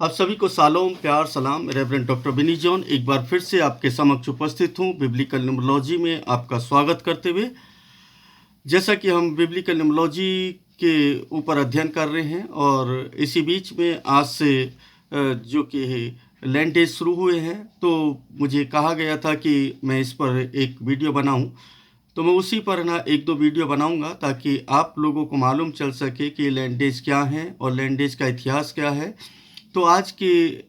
आप सभी को सालोम प्यार सलाम। रेवरेंड डॉक्टर बिनी जॉन एक बार फिर से आपके समक्ष उपस्थित हूँ बिब्लिकल न्यूमरोलॉजी में आपका स्वागत करते हुए। जैसा कि हम बिब्लिकल न्यूमरोलॉजी के ऊपर अध्ययन कर रहे हैं और इसी बीच में आज से जो कि लैंड डेज शुरू हुए हैं, तो मुझे कहा गया था कि मैं इस पर एक वीडियो बनाऊं, तो मैं उसी पर ना एक दो वीडियो बनाऊंगा ताकि आप लोगों को मालूम चल सके कि लैंड डेज क्या हैं और लैंड डेज का इतिहास क्या है। तो आज की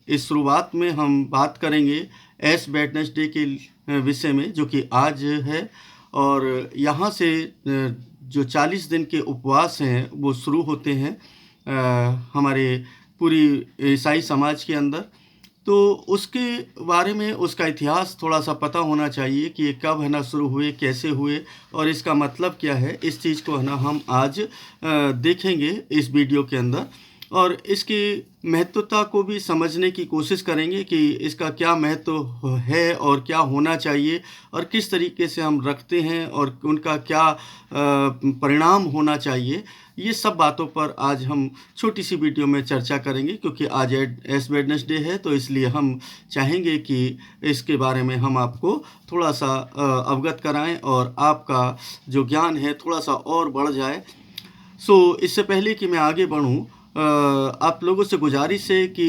इस शुरुआत में हम बात करेंगे एश वेडनेसडे के विषय में, जो कि आज है। और यहाँ से जो 40 दिन के उपवास हैं वो शुरू होते हैं हमारे पूरी ईसाई समाज के अंदर। तो उसके बारे में, उसका इतिहास थोड़ा सा पता होना चाहिए कि ये कब है ना शुरू हुए, कैसे हुए और इसका मतलब क्या है। इस चीज़ को है ना हम आज देखेंगे इस वीडियो के अंदर और इसकी महत्वता को भी समझने की कोशिश करेंगे कि इसका क्या महत्व है और क्या होना चाहिए और किस तरीके से हम रखते हैं और उनका क्या परिणाम होना चाहिए। ये सब बातों पर आज हम छोटी सी वीडियो में चर्चा करेंगे, क्योंकि आज एश वेडनेसडे है, तो इसलिए हम चाहेंगे कि इसके बारे में हम आपको थोड़ा सा अवगत कराएं और आपका जो ज्ञान है थोड़ा सा और बढ़ जाए। इससे पहले कि मैं आगे बढ़ूं, आप लोगों से गुजारिश है कि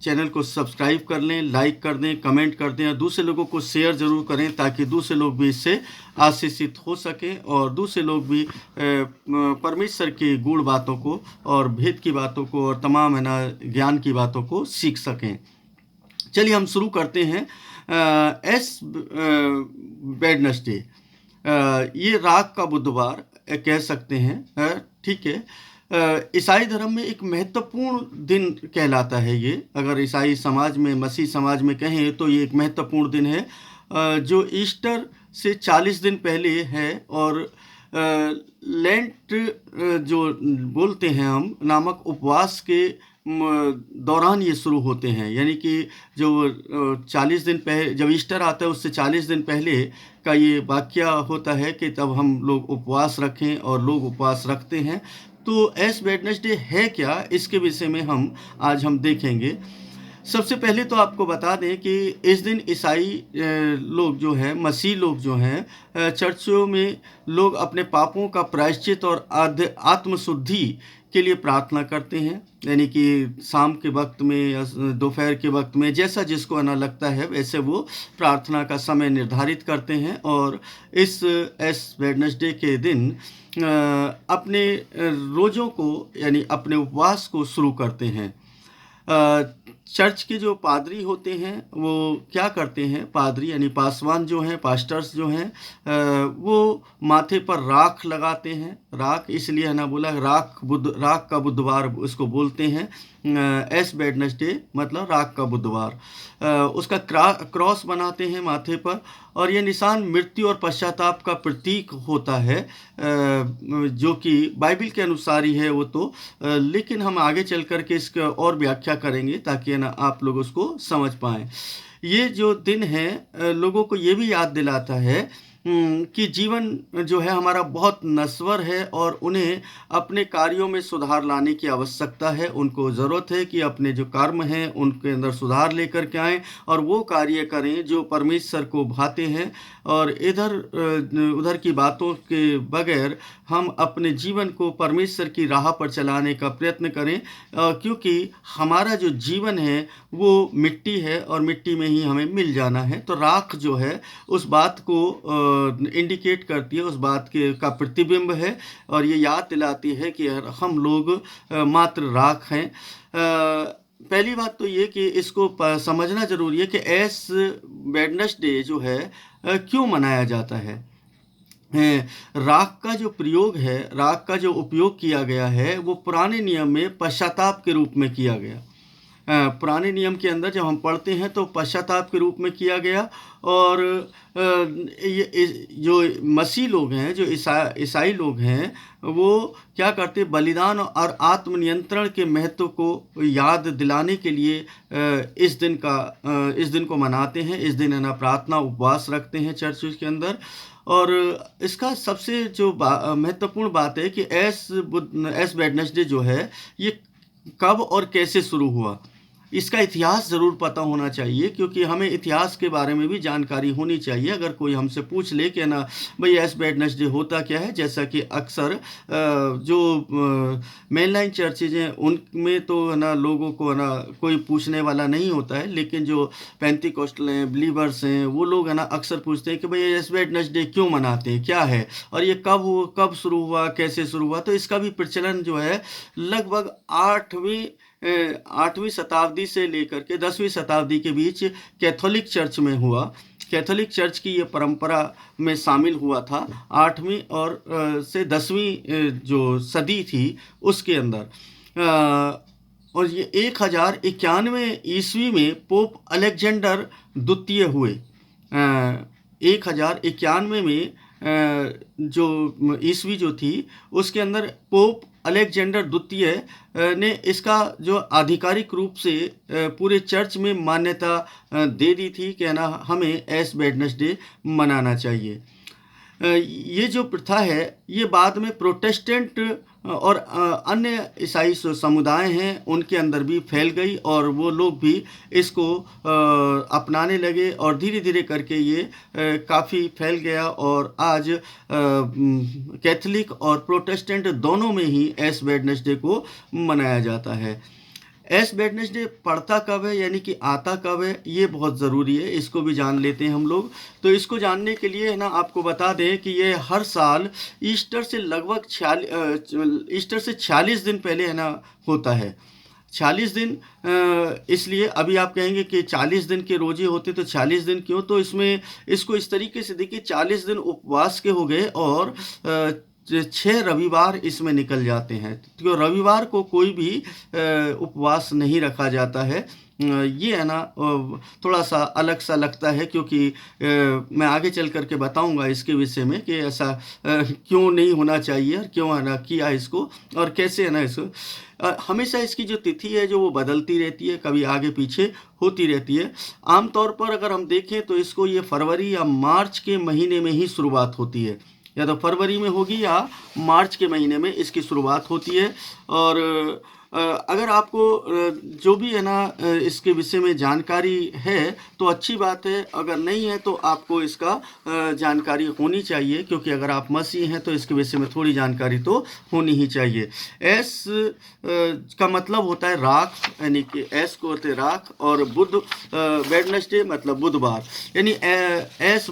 चैनल को सब्सक्राइब कर लें, लाइक कर दें, कमेंट कर दें और दूसरे लोगों को शेयर ज़रूर करें ताकि दूसरे लोग भी इससे आशीषित हो सकें और दूसरे लोग भी परमेश्वर की गूढ़ बातों को और भेद की बातों को और तमाम है ना ज्ञान की बातों को सीख सकें। चलिए हम शुरू करते हैं। एश वेडनेसडे, ये राग का बुधवार कह सकते हैं, ठीक है। ईसाई धर्म में एक महत्वपूर्ण दिन कहलाता है ये। अगर ईसाई समाज में, मसीह समाज में कहें तो ये एक महत्वपूर्ण दिन है जो ईस्टर से 40 दिन पहले है। और लेंट जो बोलते हैं हम नामक उपवास के दौरान ये शुरू होते हैं, यानी कि जो 40 दिन पहले जब ईस्टर आता है उससे 40 दिन पहले का ये वाक्य होता है कि तब हम लोग उपवास रखें और लोग उपवास रखते हैं। तो एश वेडनेसडे है क्या, इसके विषय में आज हम देखेंगे। सबसे पहले तो आपको बता दें कि इस दिन ईसाई लोग जो हैं, मसीह लोग जो हैं, चर्चों में लोग अपने पापों का प्रायश्चित और आत्मशुद्धि के लिए प्रार्थना करते हैं, यानी कि शाम के वक्त में या दोपहर के वक्त में, जैसा जिसको आना लगता है वैसे वो प्रार्थना का समय निर्धारित करते हैं और इस एश वेडनेसडे के दिन अपने रोज़ों को यानी अपने उपवास को शुरू करते हैं। चर्च के जो पादरी होते हैं वो क्या करते हैं, पादरी यानी पासवान जो हैं, पास्टर्स जो हैं, वो माथे पर राख लगाते हैं। राख इसलिए है ना बोला, राख का बुधवार उसको बोलते हैं। एश वेडनेसडे मतलब राख का बुधवार। उसका क्रॉस बनाते हैं माथे पर और ये निशान मृत्यु और पश्चाताप का प्रतीक होता है, जो कि बाइबल के अनुसार ही है वो तो, लेकिन हम आगे चल कर के इसका और व्याख्या करेंगे ताकि ना आप लोग उसको समझ पाएँ। ये जो दिन है लोगों को ये भी याद दिलाता है कि जीवन जो है हमारा बहुत नश्वर है और उन्हें अपने कार्यों में सुधार लाने की आवश्यकता है। उनको ज़रूरत है कि अपने जो कर्म हैं उनके अंदर सुधार लेकर के आएँ और वो कार्य करें जो परमेश्वर को भाते हैं। और इधर उधर की बातों के बगैर हम अपने जीवन को परमेश्वर की राह पर चलाने का प्रयत्न करें, क्योंकि हमारा जो जीवन है वो मिट्टी है और मिट्टी में ही हमें मिल जाना है। तो राख जो है उस बात को इंडिकेट करती है, उस बात के का प्रतिबिंब है और ये याद दिलाती है कि हम लोग मात्र राख हैं। पहली बात तो ये कि इसको समझना ज़रूरी है कि एश वेडनेसडे जो है क्यों मनाया जाता है। राख का जो प्रयोग है, राख का जो उपयोग किया गया है वो पुराने नियम में पश्चाताप के रूप में किया गया। पुराने नियम के अंदर जब हम पढ़ते हैं तो पश्चाताप के रूप में किया गया। और ये जो मसीह लोग हैं, जो ईसाई लोग हैं, वो क्या करते, बलिदान और आत्मनियंत्रण के महत्व को याद दिलाने के लिए इस दिन को मनाते हैं। इस दिन है ना प्रार्थना उपवास रखते हैं चर्च के अंदर। और इसका सबसे जो महत्वपूर्ण बात है कि एश वेडनेसडे जो है ये कब और कैसे शुरू हुआ। इसका इतिहास ज़रूर पता होना चाहिए, क्योंकि हमें इतिहास के बारे में भी जानकारी होनी चाहिए। अगर कोई हमसे पूछ ले कि ना भाई एश वेडनेसडे होता क्या है, जैसा कि अक्सर जो मेनलाइन चर्चेज हैं उनमें तो है ना लोगों को है ना कोई पूछने वाला नहीं होता है, लेकिन जो पेंटिकॉस्टल हैं, बिलीवर्स हैं, वो लोग है ना अक्सर पूछते हैं कि भाई एश वेडनेसडे क्यों मनाते हैं, क्या है, और ये कब शुरू हुआ, कैसे शुरू हुआ। तो इसका भी प्रचलन जो है लगभग 8वीं शताब्दी से लेकर के 10वीं शताब्दी के बीच कैथोलिक चर्च में हुआ। कैथोलिक चर्च की ये परंपरा में शामिल हुआ था 8वीं और से 10वीं जो सदी थी उसके अंदर। और ये 1091 ईस्वी में पोप अलेक्जेंडर द्वितीय हुए। 1091 में जो ईस्वी जो थी उसके अंदर पोप अलेक्जेंडर द्वितीय ने इसका जो आधिकारिक रूप से पूरे चर्च में मान्यता दे दी थी कि ना हमें एश वेडनेसडे मनाना चाहिए। ये जो प्रथा है ये बाद में प्रोटेस्टेंट और अन्य ईसाई समुदाय हैं उनके अंदर भी फैल गई, और वो लोग भी इसको अपनाने लगे, और धीरे धीरे करके ये काफ़ी फैल गया, और आज कैथोलिक और प्रोटेस्टेंट दोनों में ही एश वेडनेसडे को मनाया जाता है। एश वेडनेसडे पड़ता कब है, यानी कि आता कब है, ये बहुत ज़रूरी है, इसको भी जान लेते हैं हम लोग। तो इसको जानने के लिए है ना आपको बता दें कि ये हर साल ईस्टर से लगभग 46 दिन पहले है ना होता है। 46 दिन इसलिए अभी आप कहेंगे कि 40 दिन के रोजे होते तो 40 दिन क्यों, तो इसमें इसको इस तरीके से देखिए 40 दिन उपवास के हो गए, और 6 रविवार इसमें निकल जाते हैं। तो रविवार को कोई भी उपवास नहीं रखा जाता है। ये है ना थोड़ा सा अलग सा लगता है, क्योंकि मैं आगे चल करके बताऊंगा इसके विषय में कि ऐसा क्यों नहीं होना चाहिए, और क्यों है ना किया इसको, और कैसे है ना इसको हमेशा इसकी जो तिथि है जो वो बदलती रहती है, कभी आगे पीछे होती रहती है। आमतौर पर अगर हम देखें तो इसको ये फरवरी या मार्च के महीने में ही शुरुआत होती है, या तो फरवरी में होगी या मार्च के महीने में इसकी शुरुआत होती है। और अगर आपको जो भी है ना इसके विषय में जानकारी है तो अच्छी बात है, अगर नहीं है तो आपको इसका जानकारी होनी चाहिए, क्योंकि अगर आप मसीह हैं तो इसके विषय में थोड़ी जानकारी तो होनी ही चाहिए। एस का मतलब होता है राख, यानी कि एस को होते राख, और बुध वेडनेसडे मतलब बुधवार, यानी एस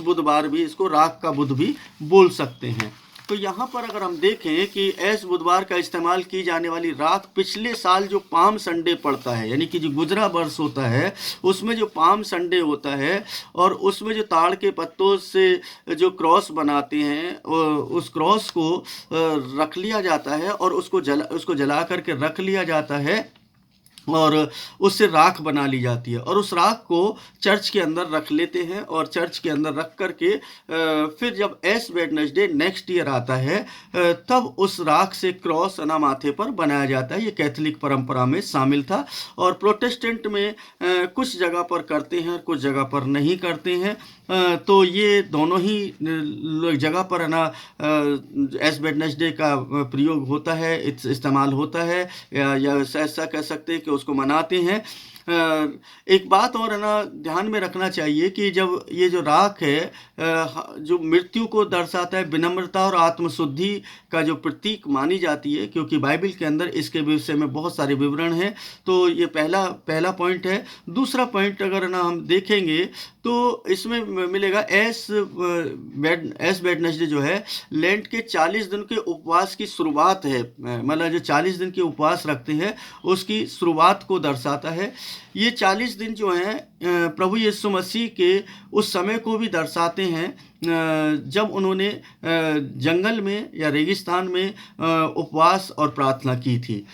बुधवार भी, इसको राख का बुध भी बोल सकते हैं। तो यहाँ पर अगर हम देखें कि एश बुधवार का इस्तेमाल की जाने वाली रात पिछले साल जो पाम संडे पड़ता है, यानी कि जो गुजरा वर्ष होता है उसमें जो पाम संडे होता है, और उसमें जो ताड़ के पत्तों से जो क्रॉस बनाते हैं उस क्रॉस को रख लिया जाता है, और उसको जला करके रख लिया जाता है, और उससे राख बना ली जाती है, और उस राख को चर्च के अंदर रख लेते हैं, और चर्च के अंदर रख करके फिर जब एश वेडनेसडे नेक्स्ट ईयर आता है तब उस राख से क्रॉस ना माथे पर बनाया जाता है। ये कैथोलिक परंपरा में शामिल था, और प्रोटेस्टेंट में कुछ जगह पर करते हैं और कुछ जगह पर नहीं करते हैं। तो ये दोनों ही जगह पर है ना एश वेडनेसडे का प्रयोग होता है, इस्तेमाल होता है, या ऐसा कह सकते हैं कि उसको मनाते हैं। एक बात और है ना ध्यान में रखना चाहिए कि जब ये जो राख है जो मृत्यु को दर्शाता है, विनम्रता और आत्मशुद्धि का जो प्रतीक मानी जाती है, क्योंकि बाइबल के अंदर इसके विषय में बहुत सारे विवरण हैं। तो ये पहला पॉइंट है। दूसरा पॉइंट अगर ना हम देखेंगे तो इसमें मिलेगा एश वेडनेसडे जो है लेंट के 40 दिन के उपवास की शुरुआत है, मतलब जो 40 दिन के उपवास रखते हैं उसकी शुरुआत को दर्शाता है। ये 40 दिन जो हैं प्रभु यीशु मसीह के उस समय को भी दर्शाते हैं जब उन्होंने जंगल में या रेगिस्तान में उपवास और प्रार्थना की थी।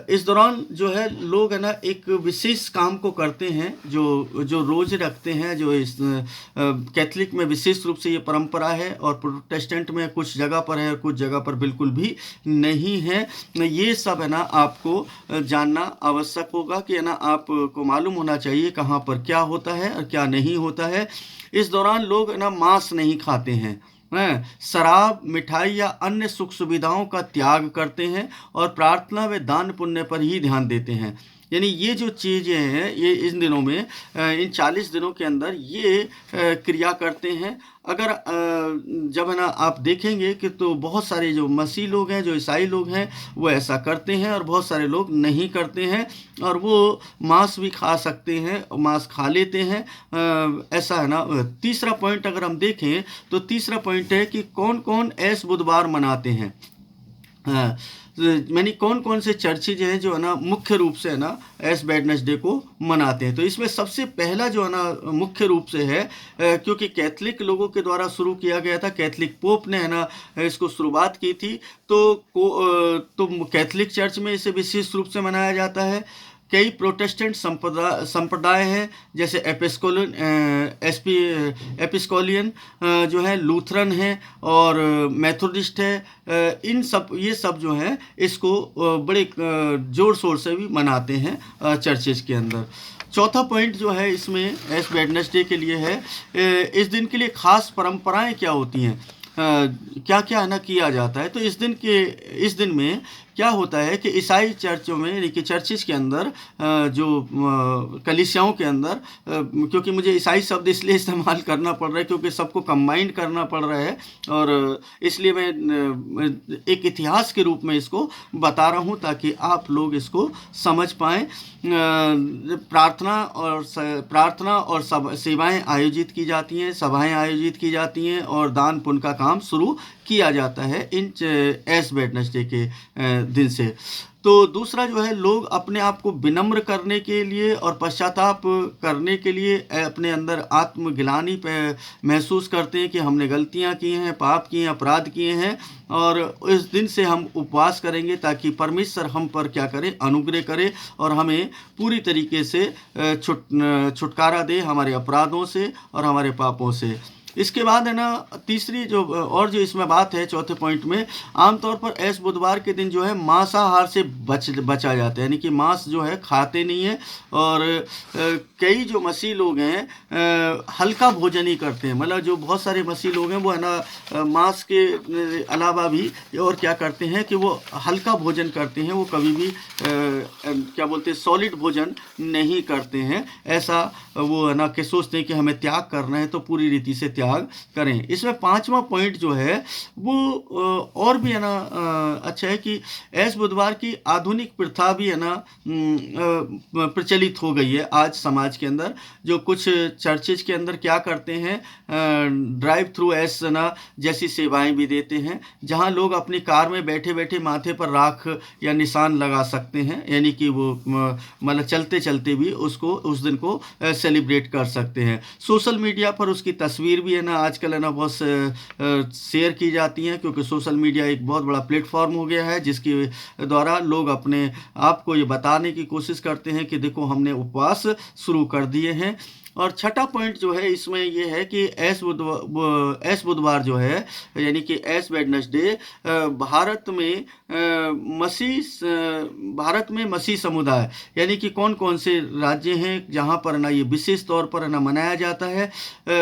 इस दौरान जो है लोग है ना एक विशेष काम को करते हैं जो रोज़ रखते हैं, जो इस कैथलिक में विशेष रूप से ये परंपरा है, और प्रोटेस्टेंट में कुछ जगह पर है, कुछ जगह पर बिल्कुल भी नहीं है। ये सब है ना आपको जानना आवश्यक होगा कि है ना आपको मालूम होना चाहिए कहाँ पर क्या होता है और क्या नहीं होता है। इस दौरान लोग है ना मांस नहीं खाते हैं, शराब, मिठाई या अन्य सुख सुविधाओं का त्याग करते हैं, और प्रार्थना व दान पुण्य पर ही ध्यान देते हैं। यानी ये जो चीज़ें हैं ये इन दिनों में इन 40 दिनों के अंदर ये क्रिया करते हैं। अगर जब है ना आप देखेंगे कि तो बहुत सारे जो मसीह लोग हैं, जो ईसाई लोग हैं, वो ऐसा करते हैं और बहुत सारे लोग नहीं करते हैं, और वो मांस भी खा सकते हैं, मांस खा लेते हैं। ऐसा है ना। तीसरा पॉइंट अगर हम देखें तो तीसरा पॉइंट है कि कौन कौन ऐश बुधवार मनाते हैं। हाँ, मैंने कौन कौन से चर्चेज हैं जो है ना मुख्य रूप से है ना एश वेडनेसडे को मनाते हैं। तो इसमें सबसे पहला जो है ना मुख्य रूप से है, क्योंकि कैथलिक लोगों के द्वारा शुरू किया गया था, कैथलिक पोप ने है ना इसको शुरुआत की थी, तो कैथलिक चर्च में इसे विशेष रूप से मनाया जाता है। कई प्रोटेस्टेंट संप्रदाय हैं, जैसे एपिस्कोलियन जो है, लूथरन है और मेथोडिस्ट है। ये सब जो है इसको बड़े जोर शोर से भी मनाते हैं चर्चेज के अंदर। चौथा पॉइंट जो है इसमें एश वेडनेसडे के लिए है, इस दिन के लिए खास परंपराएं क्या होती हैं, क्या क्या है ना किया जाता है। तो इस दिन में क्या होता है कि ईसाई चर्चों में, यानी कि चर्चिस के अंदर, जो कलीसियाओं के अंदर, क्योंकि मुझे ईसाई शब्द इसलिए इस्तेमाल करना पड़ रहा है क्योंकि सबको कंबाइन करना पड़ रहा है, और इसलिए मैं एक इतिहास के रूप में इसको बता रहा हूँ ताकि आप लोग इसको समझ पाएँ। प्रार्थना और सेवाएं आयोजित की जाती हैं, सभाएं आयोजित की जाती हैं और दान पुण्य का काम शुरू किया जाता है इन एश वेडनेसडे के दिन से। तो दूसरा जो है, लोग अपने आप को विनम्र करने के लिए और पश्चाताप करने के लिए अपने अंदर आत्मग्लानि पे महसूस करते हैं कि हमने गलतियां की हैं, पाप किए हैं, अपराध किए हैं, और इस दिन से हम उपवास करेंगे ताकि परमेश्वर हम पर क्या करे, अनुग्रह करे और हमें पूरी तरीके से छुटकारा दे हमारे अपराधों से और हमारे पापों से। इसके बाद है ना तीसरी जो इसमें बात है चौथे पॉइंट में, आमतौर पर एश बुधवार के दिन जो है मांसाहार से बचा जाता है, यानी कि मांस जो है खाते नहीं है। और कई जो मसीह लोग हैं हल्का भोजन ही करते हैं, मतलब जो बहुत सारे मसीह लोग हैं वो है ना मांस के अलावा भी और क्या करते हैं कि वो हल्का भोजन करते हैं, वो कभी भी क्या बोलते हैं सॉलिड भोजन नहीं करते हैं। ऐसा वो है ना कि सोचते हैं कि हमें त्याग करना है तो पूरी रीति से त्याग करें। इसमें पांचवा पॉइंट जो है वो और भी है ना अच्छा है कि एश बुधवार की आधुनिक प्रथा भी है ना प्रचलित हो गई है आज समाज के अंदर। जो कुछ चर्चेज के अंदर क्या करते हैं, ड्राइव थ्रू एश ना जैसी सेवाएं भी देते हैं, जहां लोग अपनी कार में बैठे बैठे माथे पर राख या निशान लगा सकते हैं, यानी कि वो मतलब चलते चलते भी उसको उस दिन को सेलिब्रेट कर सकते हैं। सोशल मीडिया पर उसकी तस्वीर भी है ना आजकल है ना बहुत शेयर की जाती हैं, क्योंकि सोशल मीडिया एक बहुत बड़ा प्लेटफॉर्म हो गया है जिसके द्वारा लोग अपने आप को ये बताने की कोशिश करते हैं कि देखो हमने उपवास शुरू कर दिए हैं। और छठा पॉइंट जो है इसमें ये है कि एश बुधवार जो है, यानी कि एश वेडनेसडे भारत में मसीह समुदाय, यानी कि कौन कौन से राज्य हैं जहां पर ना ये विशेष तौर पर ना मनाया जाता है।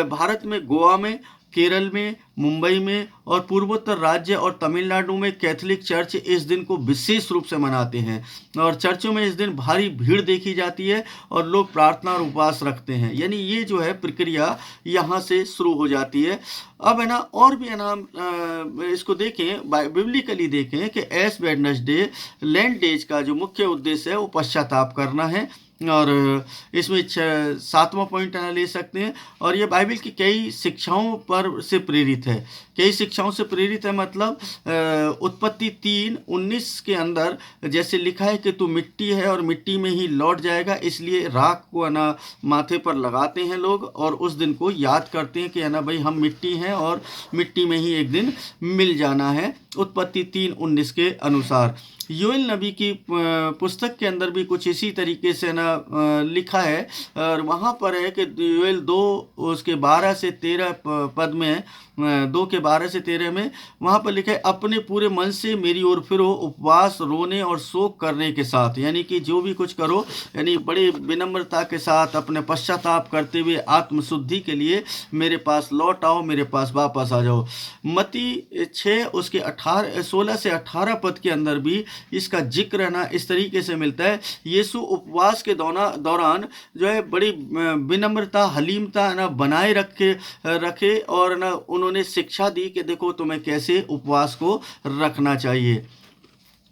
भारत में गोवा में, केरल में, मुंबई में और पूर्वोत्तर राज्य और तमिलनाडु में कैथोलिक चर्च इस दिन को विशेष रूप से मनाते हैं, और चर्चों में इस दिन भारी भीड़ देखी जाती है और लोग प्रार्थना और उपवास रखते हैं। यानी ये जो है प्रक्रिया यहाँ से शुरू हो जाती है। अब है ना और भी है ना इसको देखें, बिब्लिकली देखें कि एश वेडनेसडे लैंड डेज का जो मुख्य उद्देश्य है वो पश्चाताप करना है, और इसमें 7वां पॉइंट ले सकते हैं। और ये बाइबल की कई शिक्षाओं पर से प्रेरित है, कई शिक्षाओं से प्रेरित है। मतलब उत्पत्ति 3:19 के अंदर जैसे लिखा है कि तू मिट्टी है और मिट्टी में ही लौट जाएगा, इसलिए राख को है ना माथे पर लगाते हैं लोग और उस दिन को याद करते हैं कि है ना भाई हम मिट्टी हैं और मिट्टी में ही एक दिन मिल जाना है, उत्पत्ति 3:19 के अनुसार। योएल नबी की पुस्तक के अंदर भी कुछ इसी तरीके से ना लिखा है, और वहाँ पर है कि योएल 2 उसके 12 से 13 पद में, 2 के 12 से 13 में वहाँ पर लिखा है, अपने पूरे मन से मेरी ओर फिरो, उपवास, रोने और शोक करने के साथ, यानी कि जो भी कुछ करो यानी बड़ी विनम्रता के साथ अपने पश्चाताप करते हुए आत्मशुद्धि के लिए मेरे पास लौट आओ, मेरे पास वापस आ जाओ। मत्ती 6 उसके 16 से 18 पद के अंदर भी इसका जिक्र है ना इस तरीके से मिलता है। यीशु उपवास के दौरान जो है बड़ी विनम्रता, हलीमता है ना बनाए रखे और ना उन्होंने शिक्षा दी कि देखो तुम्हें कैसे उपवास को रखना चाहिए।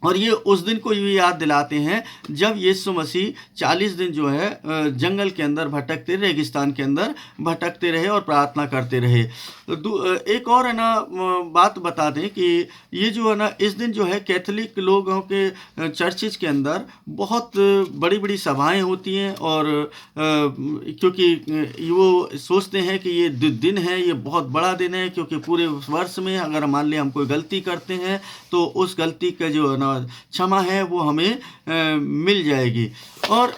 और ये उस दिन को भी याद दिलाते हैं जब यीशु मसीह 40 दिन जो है जंगल के अंदर भटकते, रेगिस्तान के अंदर भटकते रहे और प्रार्थना करते रहे। एक और है ना बात बता दें कि ये जो है ना इस दिन जो है कैथोलिक लोगों के चर्चेज के अंदर बहुत बड़ी बड़ी सभाएं होती हैं और क्योंकि वो सोचते हैं कि ये दिन है, ये बहुत बड़ा दिन है, क्योंकि पूरे वर्ष में अगर मान लें हम कोई गलती करते हैं तो उस गलती का जो है ना क्षमा है वो हमें मिल जाएगी। और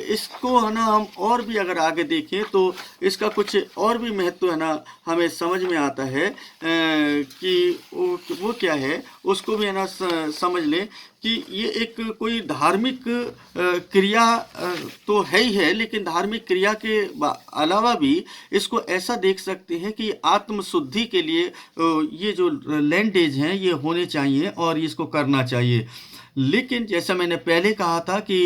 इसको है ना हम और भी अगर आगे देखें तो इसका कुछ और भी महत्व है ना हमें समझ में आता है कि वो क्या है, उसको भी है ना समझ लें कि ये एक कोई धार्मिक क्रिया तो है ही है, लेकिन धार्मिक क्रिया के अलावा भी इसको ऐसा देख सकते हैं कि आत्मशुद्धि के लिए ये जो लैंडेज हैं ये होने चाहिए और इसको करना चाहिए। लेकिन जैसा मैंने पहले कहा था कि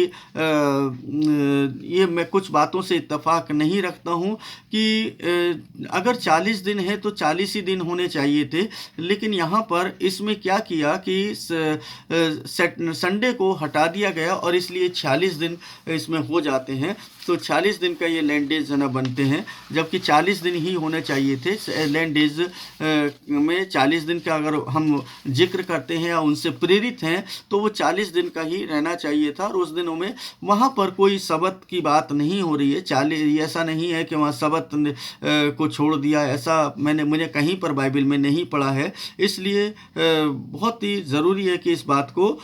ये मैं कुछ बातों से इत्तेफाक नहीं रखता हूँ कि अगर 40 दिन है तो 40 ही दिन होने चाहिए थे, लेकिन यहाँ पर इसमें क्या किया कि संडे को हटा दिया गया और इसलिए 46 दिन इसमें हो जाते हैं। तो 40 दिन का ये लैंडेज है ना बनते हैं, जबकि 40 दिन ही होने चाहिए थे। लैंडेज में 40 दिन का अगर हम जिक्र करते हैं या उनसे प्रेरित हैं तो वो 40 दिन का ही रहना चाहिए था। और उस दिनों में वहाँ पर कोई सबत की बात नहीं हो रही है। 40 ऐसा नहीं है कि वहाँ सबत को छोड़ दिया, ऐसा मुझे कहीं पर बाइबल में नहीं पढ़ा है। इसलिए बहुत ही ज़रूरी है कि इस बात को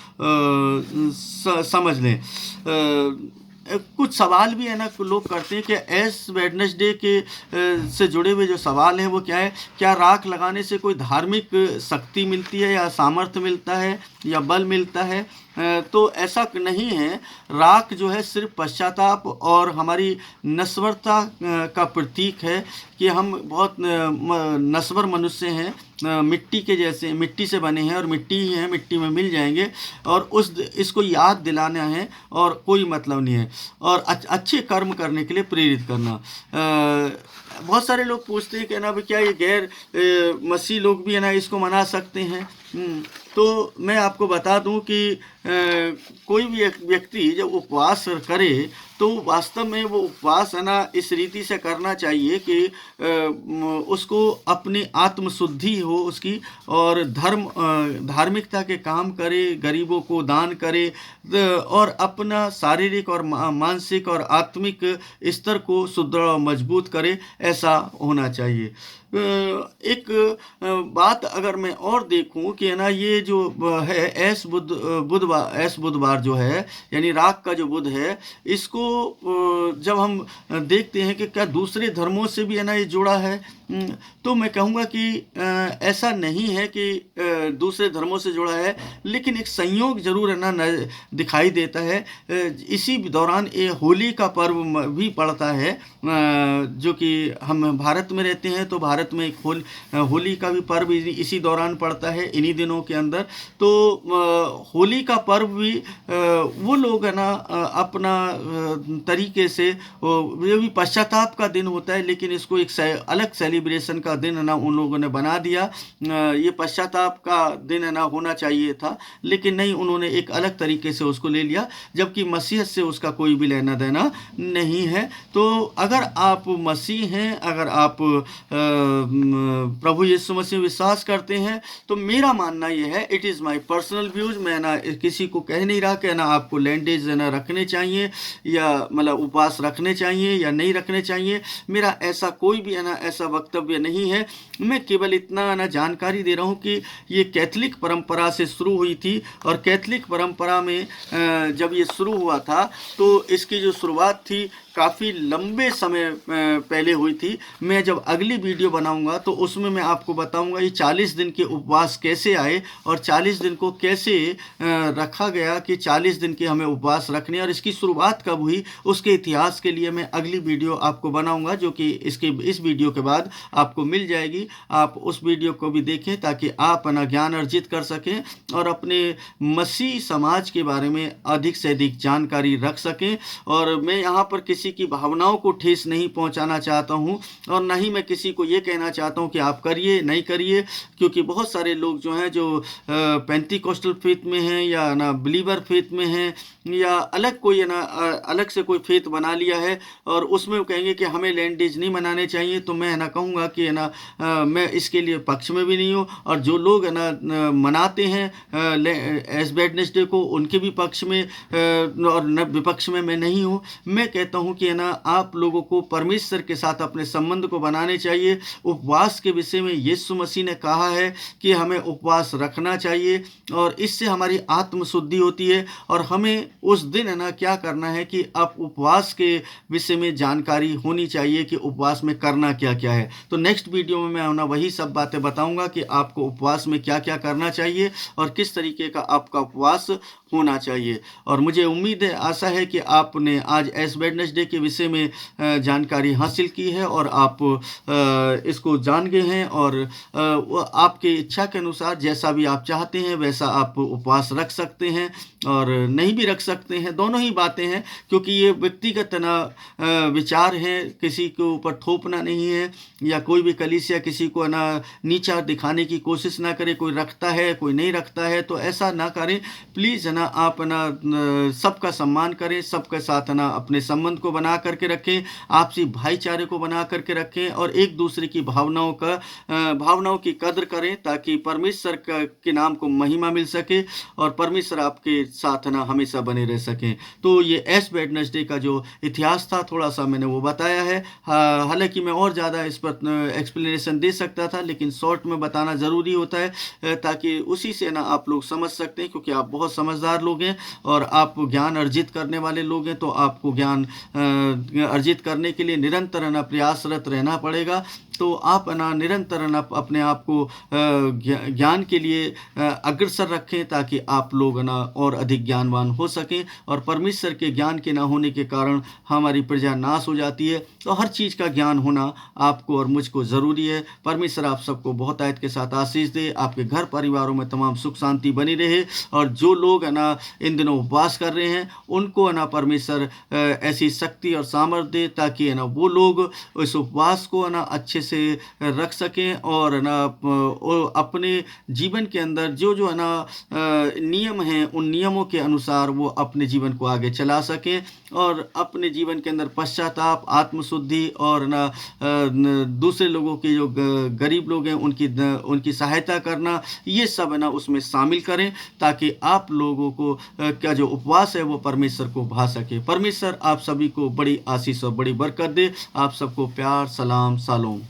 समझ लें। कुछ सवाल भी है ना लोग करते हैं कि एस वेडनेसडे के से जुड़े हुए जो सवाल हैं वो क्या है, क्या राख लगाने से कोई धार्मिक शक्ति मिलती है या सामर्थ्य मिलता है या बल मिलता है? तो ऐसा नहीं है। राख जो है सिर्फ पश्चाताप और हमारी नश्वरता का प्रतीक है कि हम बहुत नश्वर मनुष्य हैं, मिट्टी के जैसे, मिट्टी से बने हैं और मिट्टी ही हैं, मिट्टी में मिल जाएंगे और इसको याद दिलाना है और कोई मतलब नहीं है। और अच्छे कर्म करने के लिए प्रेरित करना। बहुत सारे लोग पूछते हैं कि ना क्या ये गैर मसीह लोग भी है ना इसको मना सकते हैं? तो मैं आपको बता दूं कि कोई भी व्यक्ति जब उपवास करे तो वास्तव में वो उपवास है ना इस रीति से करना चाहिए कि उसको अपनी आत्मशुद्धि हो उसकी, और धार्मिकता के काम करे, गरीबों को दान करे और अपना शारीरिक और मानसिक और आत्मिक स्तर को सुदृढ़ और मजबूत करे। ऐसा होना चाहिए। एक बात अगर मैं और देखूं कि है ना ये जो है ऐश बुधवार जो है यानी राख का जो बुध है, इसको जब हम देखते हैं कि क्या दूसरे धर्मों से भी है ना ये जुड़ा है, तो मैं कहूँगा कि ऐसा नहीं है कि दूसरे धर्मों से जुड़ा है, लेकिन एक संयोग जरूर है ना दिखाई देता है। इसी दौरान ये होली का पर्व भी पड़ता है, जो कि हम भारत में रहते हैं तो भारत में एक होली का भी पर्व इसी दौरान पड़ता है, इन्हीं दिनों के अंदर। तो होली का पर्व भी वो लोग है ना अपना तरीके से, ये भी पश्चाताप का दिन होता है, लेकिन इसको एक अलग सेलिब्रेशन का दिन है ना उन लोगों ने बना दिया। ये पश्चाताप का दिन है ना होना चाहिए था, लेकिन नहीं, उन्होंने एक अलग तरीके से उसको ले लिया, जबकि मसीहत से उसका कोई भी लेना देना नहीं है। तो अगर आप मसीह हैं, अगर आप प्रभु यीशु मसीह विश्वास करते हैं, तो मेरा मानना यह है, it is my personal views, मैं ना किसी को कह नहीं रहा कि ना आपको लैंडेज ना रखने चाहिए या मतलब उपवास रखने चाहिए या नहीं रखने चाहिए। मेरा ऐसा कोई भी है ना ऐसा वक्तव्य नहीं है। मैं केवल इतना ना जानकारी दे रहा हूँ कि ये कैथलिक परंपरा से शुरू हुई थी, और कैथलिक परंपरा में जब ये शुरू हुआ था तो इसकी जो शुरुआत थी काफ़ी लंबे समय पहले हुई थी। मैं जब अगली वीडियो बनाऊंगा तो उसमें मैं आपको बताऊंगा ये 40 दिन के उपवास कैसे आए और 40 दिन को कैसे रखा गया कि 40 दिन के हमें उपवास रखने, और इसकी शुरुआत कब हुई उसके इतिहास के लिए मैं अगली वीडियो आपको बनाऊंगा, जो कि इस वीडियो के बाद आपको मिल जाएगी। आप उस वीडियो को भी देखें ताकि आप ना ज्ञान अर्जित कर सकें और अपने मसीह समाज के बारे में अधिक से अधिक जानकारी रख सकें। और मैं यहाँ पर किसी की भावनाओं को ठेस नहीं पहुँचाना चाहता हूँ और ना ही मैं किसी को ये कहना चाहता हूँ कि आप करिए नहीं करिए, क्योंकि बहुत सारे लोग जो हैं जो पेंटिकोस्टल फेथ में हैं या ना बिलीवर फेथ में हैं या अलग कोई है ना अलग से कोई फेथ बना लिया है और उसमें वो कहेंगे कि हमें लैंडेज नहीं मनाने चाहिए। तो मैं है ना कहूँगा कि है ना मैं इसके लिए पक्ष में भी नहीं हूँ और जो लोग है ना मनाते हैं एश वेडनेसडे को उनके भी पक्ष में और न विपक्ष में मैं नहीं हूँ। मैं कहता हूँ कि है ना आप लोगों को परमेश्वर के साथ अपने संबंध को बनाने चाहिए। उपवास के विषय में यीशु मसीह ने कहा है कि हमें उपवास रखना चाहिए और इससे हमारी आत्मशुद्धि होती है और हमें उस दिन है ना क्या करना है कि आप उपवास के विषय में जानकारी होनी चाहिए कि उपवास में करना क्या क्या है। तो नेक्स्ट वीडियो में मैं ना वही सब बातें बताऊंगा कि आपको उपवास में क्या क्या करना चाहिए और किस तरीके का आपका उपवास होना चाहिए। और मुझे उम्मीद है, आशा है कि आपने आज एश वेडनेसडे के विषय में जानकारी हासिल की है और आप इसको जान गए हैं और आपकी इच्छा के अनुसार जैसा भी आप चाहते हैं वैसा आप उपवास रख सकते हैं और नहीं भी रख सकते हैं। दोनों ही बातें हैं, क्योंकि ये व्यक्तिगत ना विचार है, किसी के ऊपर थोपना नहीं है या कोई भी कलीसिया किसी को ना नीचा दिखाने की कोशिश ना करे। कोई रखता है कोई नहीं रखता है तो ऐसा ना करें प्लीज़। ना आप ना सबका सम्मान करें, सबके साथ ना अपने संबंध को बना करके रखें, आपसी भाईचारे को बना करके रखें और एक दूसरे की भावनाओं की कदर करें ताकि परमेश्वर के नाम को महिमा मिल सके और परमेश्वर आपके साथ ना हमेशा बने रह सकें। तो ये एश वेडनेसडे का जो इतिहास था थोड़ा सा मैंने वो बताया है। हालांकि मैं और ज़्यादा इस पर एक्सप्लेनेशन दे सकता था, लेकिन शॉर्ट में बताना ज़रूरी होता है ताकि उसी से ना आप लोग समझ सकते हैं, क्योंकि आप बहुत समझदार लोग हैं और आप ज्ञान अर्जित करने वाले लोग हैं। तो आपको ज्ञान अर्जित करने के लिए निरंतर ना प्रयासरत रहना पड़ेगा। तो आप ना निरंतर अपने आप को ज्ञान के लिए अग्रसर रखें ताकि आप लोग ना और अधिक ज्ञानवान हो सकें। और परमेश्वर के ज्ञान के ना होने के कारण हमारी प्रजा नाश हो जाती है। तो हर चीज़ का ज्ञान होना आपको और मुझको ज़रूरी है। परमेश्वर आप सबको बहुत आयत के साथ आशीष दे, आपके घर परिवारों में तमाम सुख शांति बनी रहे और जो लोग है ना इन दिनों उपवास कर रहे हैं उनको है ना परमेश्वर ऐसी शक्ति और सामर्थ्य दे ताकि है ना वो लोग इस उपवास को है ना अच्छे से रख सकें और ना अपने जीवन के अंदर जो है ना नियम हैं उन नियमों के अनुसार वो अपने जीवन को आगे चला सकें और अपने जीवन के अंदर पश्चाताप, आत्मशुद्धि और ना दूसरे लोगों के जो गरीब लोग हैं उनकी सहायता करना, ये सब है ना उसमें शामिल करें ताकि आप लोगों को क्या जो उपवास है वो परमेश्वर को भा सके। परमेश्वर आप सभी को बड़ी आशीष और बड़ी बरकत दे। आप सबको प्यार, सलाम, शालोम।